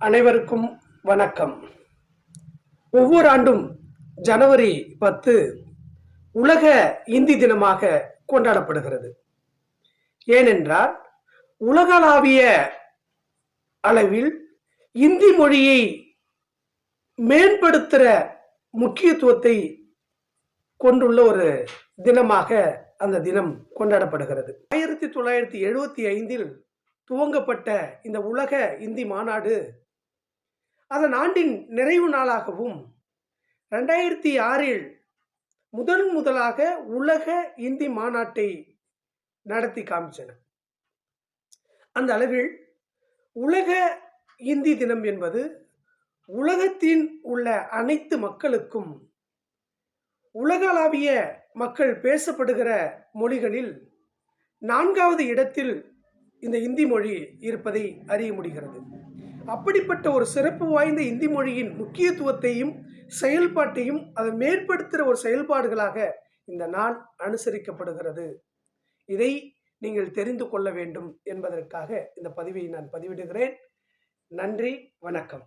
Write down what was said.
அனைவருக்கும் வணக்கம். ஒவ்வொரு ஆண்டும் ஜனவரி 10 உலக இந்தி தினமாக கொண்டாடப்படுகிறது. ஏனென்றால் உலகளாவிய அளவில் இந்தி மொழியை மேம்படுத்துகிற முக்கியத்துவத்தை கொண்டுள்ள ஒரு தினமாக அந்த தினம் கொண்டாடப்படுகிறது. 1975 துவங்கப்பட்ட இந்த உலக இந்தி மாநாடு அதன் ஆண்டின் நிறைவு நாளாகவும் 2006 முதலாக உலக இந்தி மாநாட்டை நடத்தி காமிச்சன. அந்த அளவில் உலக இந்தி தினம் என்பது உலகத்தின் உள்ள அனைத்து மக்களுக்கும் உலகளாவிய மக்கள் பேசப்படுகிற மொழிகளில் 4வது இடத்தில் இந்த இந்தி மொழி இருப்பதை அறிய முடிகிறது. அப்படிப்பட்ட ஒரு சிறப்பு வாய்ந்த இந்தி மொழியின் முக்கியத்துவத்தையும் செயல்பாட்டையும் அதை மேம்படுத்துகிற ஒரு செயல்பாடுகளாக இந்த நாள் அனுசரிக்கப்படுகிறது. இதை நீங்கள் தெரிந்து கொள்ள வேண்டும் என்பதற்காக இந்த பதிவை நான் பதிவிடுகிறேன். நன்றி, வணக்கம்.